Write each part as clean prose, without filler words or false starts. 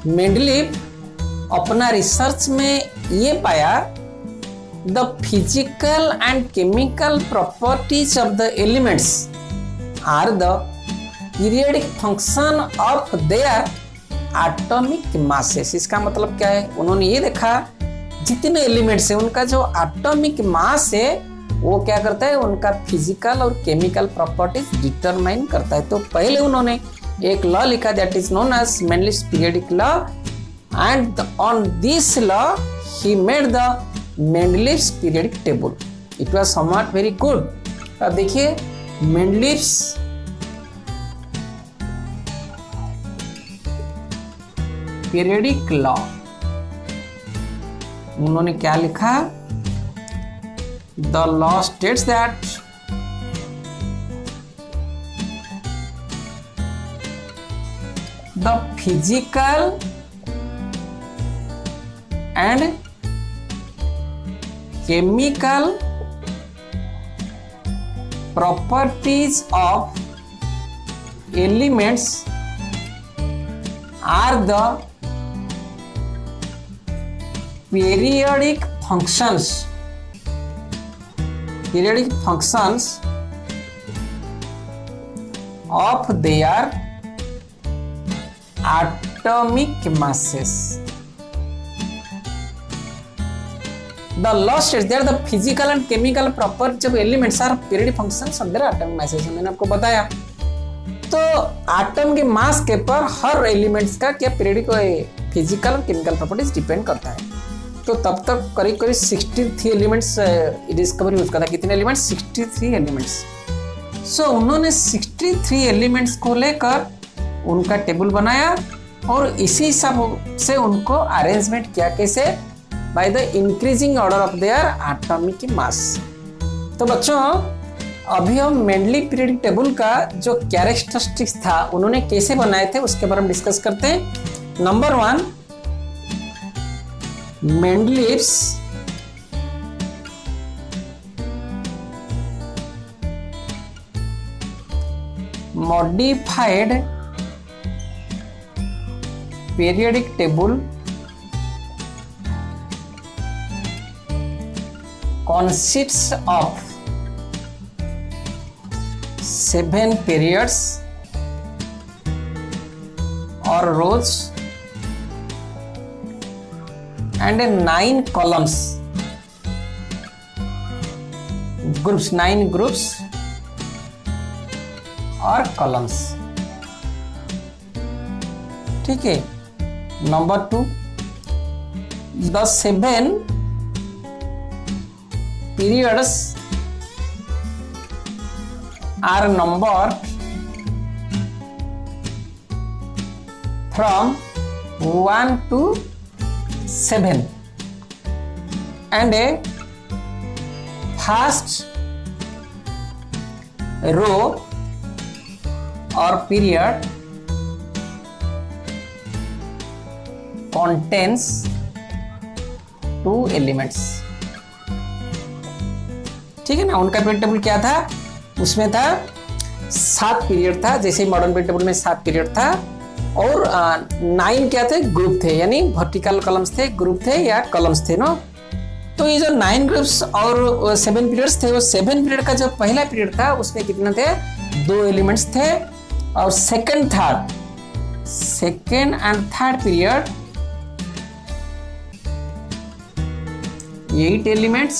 Mendeleev अपना research में ये पाया the physical and chemical properties of the elements are the periodic function of their atomic masses. इसका मतलब क्या है, उन्होंने ये देखा जितने एलिमेंट्स है उनका जो एटॉमिक मास है वो क्या करता है, उनका फिजिकल और केमिकल प्रॉपर्टीज डिटरमाइन करता है। तो पहले उन्होंने एक लॉ लिखा that is known as Mendeleev's periodic law and on this law he made the Mendeleev's periodic table. It was somewhat very good. अब देखिए मेंडलीव्स पीरियडिक लॉ, उन्होंने क्या लिखा, the law states that the physical and chemical properties of elements are the periodic functions of their atomic masses. The law states that the physical and chemical properties of elements are periodic functions of their atomic masses. मैंने आपको बताया। तो atom के मास के पर हर elements का क्या periodic physical और केमिकल प्रॉपर्टीज डिपेंड करता है। तो तब तक करीब करीब 63 एलिमेंट्स डिस्कवरी उसका था। कितने एलिमेंट्स? 63 एलिमेंट्स। सो उन्होंने 63 एलिमेंट्स को लेकर उनका टेबल बनाया और इसी हिसाब से उनको अरेंजमेंट किया। कैसे? By the increasing order of their atomic mass. तो बच्चों अभी हम मेंडलीव पीरियडिक टेबल का जो कैरेक्टरिस्टिक्स था उन्होंने कैसे बनाए थे उसके बारे में डिस्कस करते हैं। Number 1, Mendeleev's modified periodic table consists of 7 periods or rows and 9 columns, groups, 9 groups or columns। ठीक है। Number 2, the 7 periods are numbered from 1 to 7 and a first row or period contains 2 elements। ठीक है ना। उनका period table क्या था? उसमें था 7 पीरियड था, जैसे मॉडर्न पीरियड टेबल में 7 पीरियड था और 9 क्या थे? ग्रुप थे, यानी वर्टिकल कॉलम्स थे, ग्रुप थे या कॉलम्स थे ना। तो ये जो 9 ग्रुप्स और 7 पीरियड्स थे, वो 7 पीरियड का जो पहला पीरियड था उसमें कितने थे? 2 एलिमेंट्स थे। और second and third period 8 elements.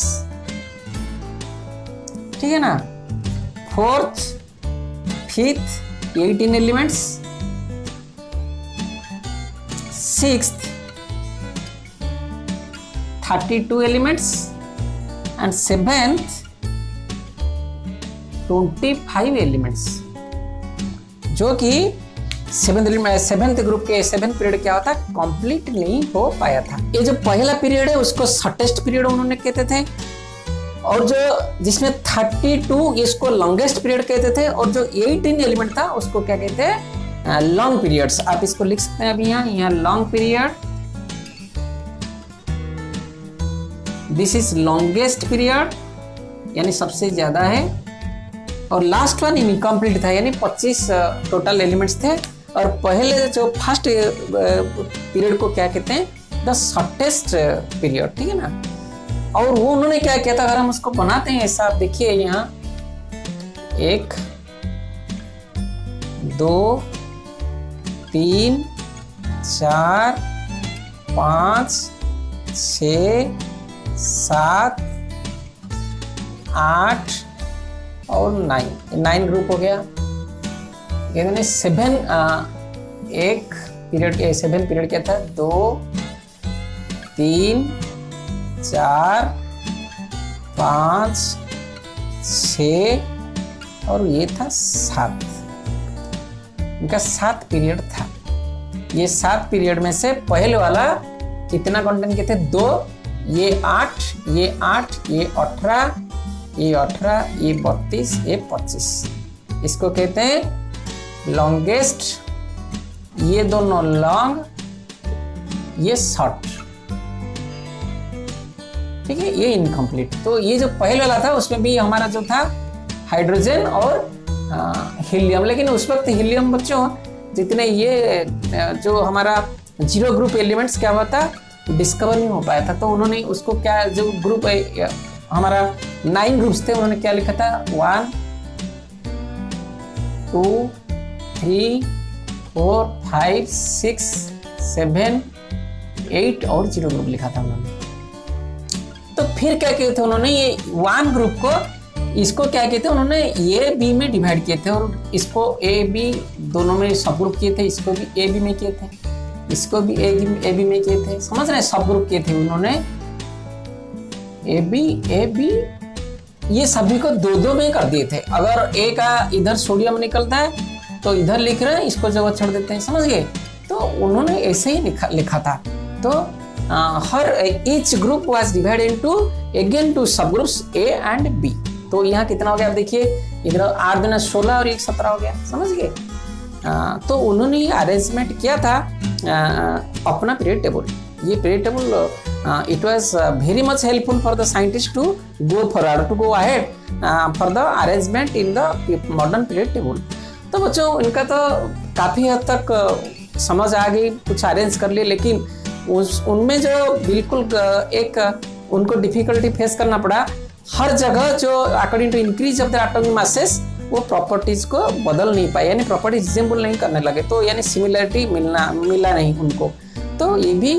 ठीक है ना। Fourth, fifth 18 elements. Sixth 32 elements and seventh 25 elements. जो कि सेवेंथ ग्रुप के 7th पीरियड क्या होता? कंप्लीट नहीं हो पाया था। ये जो पहला पीरियड है उसको शॉर्टेस्ट पीरियड उन्होंने कहते थे और जो जिसमें 32 इसको लॉन्गेस्ट पीरियड कहते थे और जो 18 एलिमेंट था उसको क्या कहते हैं? Long periods. आप इसको लिख सकते हैं अभी यहाँ long period, this is longest period यानी सबसे ज्यादा है। और लास्ट वन इनकम्प्लीट था यानी 25 टोटल एलिमेंट्स थे और पहले जो फर्स्ट पीरियड को क्या कहते हैं, द शॉर्टेस्ट पीरियड, ठीक है ना। और वो उन्होंने क्या किया था, अगर हम उसको बनाते हैं ऐसा, आप देखिए यहाँ 1 2 3 4 5 6 7 8 और 9 ग्रुप हो गया। इन्होंने 7 पीरियड क्या था, 2 3 4 5 6 और ये था 7, इनका 7 पीरियड था। ये 7 पीरियड में से पहले वाला कितना कंटेंट के थे, 2, ये 8, ये 8, ये 18, ये 18, ये 32, ये 25। इसको कहते हैं लॉन्गेस्ट, ये दोनों लॉन्ग, ये शॉर्ट, ठीक है, ये इनकम्प्लीट। तो ये जो पहले वाला था उसमें भी हमारा जो था हाइड्रोजन और हीलियम, लेकिन उस वक्त हीलियम बच्चों जितने ये जो हमारा 0 ग्रुप एलिमेंट्स क्या हुआ था, डिस्कवर नहीं हो पाया था। तो उन्होंने उसको क्या, जो ग्रुप हमारा 9 ग्रुप्स थे, उन्होंने क्या लिखा था, 1 2 3 4 5 6 7 8 और 0 ग्रुप लिखा था उन्होंने। तो फिर क्या किए थे उन्होंने, ये 1 ग्रुप को, इसको क्या कहते हैं उन्होंने, ए बी में डिवाइड किए थे और इसको ए बी दोनों में सब ग्रुप किए थे। इसको भी ए बी में किए थे, इसको भी ए बी में किए थे, समझ रहे हैं, सब ग्रुप किए थे उन्होंने, ए बी ये सभी को 2-2 में कर दिए थे। अगर ए का इधर सोडियम निकलता है तो इधर लिख रहे हैं, इसको जगह छोड़ देते हैं, समझ गए। तो उन्होंने ऐसे ही लिखा था। तो हर each group was divided into again two sub groups A and B. तो यहाँ कितना हो गया, आप देखिए, इधर 8 दूना 16 और 1 17 हो गया, समझ गए। तो उन्होंने ये अरेंजमेंट किया था अपना पीरियड टेबल। ये period table it was very much helpful for the scientist to go forward, to go ahead for the arrangement in the modern period table. तो बच्चों इनका तो काफ़ी हद तक समझ आ गई, कुछ अरेंज कर लिए, लेकिन उनमें जो बिल्कुल एक उनको डिफिकल्टी फेस करना पड़ा, हर जगह जो according to increase of the atomic masses वो प्रॉपर्टीज को बदल नहीं पाए, यानी प्रॉपर्टी रिजेंबल नहीं करने लगे, तो यानी सिमिलरिटी मिला नहीं उनको। तो ये भी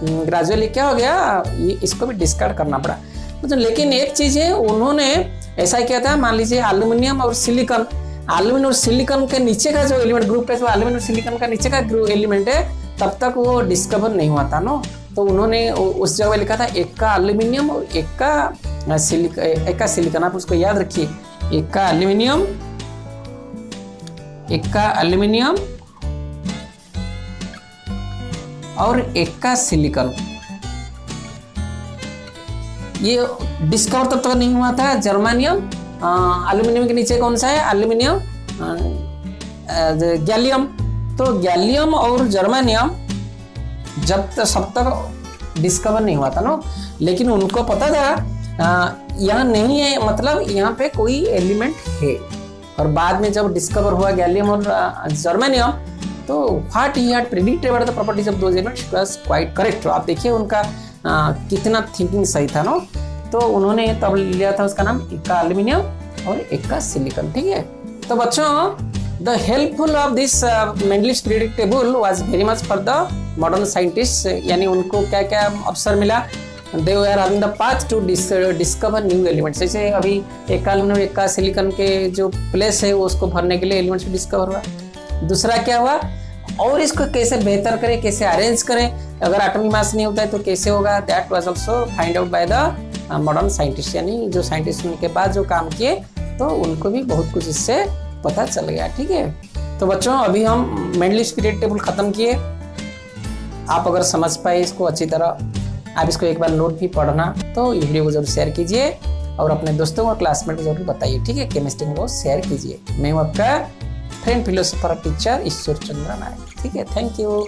ग्रेजुअली क्या हो गया, ये इसको भी डिस्कार्ड करना पड़ा। तो लेकिन एक चीज़ है, उन्होंने ऐसा किया था, मान लीजिए एल्यूमिनियम और सिलिकॉन, एल्यूमिनियम और सिलिकॉन के नीचे का जो एलिमेंट ग्रुप है, जो एल्यूमिनियम और सिलिकॉन का नीचे का एलिमेंट है, तब तक वो डिस्कवर नहीं हुआ था नो। तो उन्होंने उस जगह लिखा था एक का एल्यूमिनियम और एक का सिलिकॉन, आप उसको याद रखिए, एक का एल्यूमिनियम, एक का एल्यूमिनियम और एक का सिलिकॉन। ये डिस्कवर तब तक नहीं हुआ था। जर्मानियम, एल्यूमिनियम के नीचे कौन सा है, एल्यूमिनियम, गैलियम। तो गैलियम और जर्मानियम जब तक सब तक डिस्कवर नहीं हुआ था नो, लेकिन उनको पता था यहाँ नहीं है, मतलब यहाँ पे कोई एलिमेंट है। और बाद में जब डिस्कवर हुआ गैलियम और जर्मेनियम, तो what he had predicted about the properties of those elements was quite correct. आप देखिए उनका कितना थिंकिंग सही था नो। तो उन्होंने तब लिया था उसका नाम, एक का एल्यूमिनियम और एक का सिलिकॉन, ठीक है। तो बच्चों the helpful of this Mendeleev's periodic table was very much for the modern scientist, यानी उनको क्या क्या अवसर मिला, they were having the path to discover new elements। जैसे अभी एक का एल्यूमिनियम एक का सिलिकॉन के जो प्लेस है वो उसको भरने के लिए एलिमेंट्स भी डिस्कवर हुआ। दूसरा क्या हुआ, और इसको कैसे बेहतर करें, कैसे अरेंज करें, अगर एटॉमिक मास नहीं होता है तो कैसे होगा, that was also find out by the modern scientist. यानी जो साइंटिस्ट उनके बाद जो काम किए तो उनको भी बहुत कुछ इससे पता चल गया, ठीक है। तो बच्चों अभी हम मेंडलिस्ट पीरियड टेबल खत्म किए। आप अगर समझ पाए इसको अच्छी तरह, आप इसको एक बार नोट भी पढ़ना, तो ये वीडियो को जरूर शेयर कीजिए और अपने दोस्तों और क्लासमेट को जरूर बताइए, ठीक है। केमिस्ट्री को शेयर कीजिए। मैं हूँ आपका friend philosopher teacher Ishwar Chandra नायक, ठीक है। Thank you.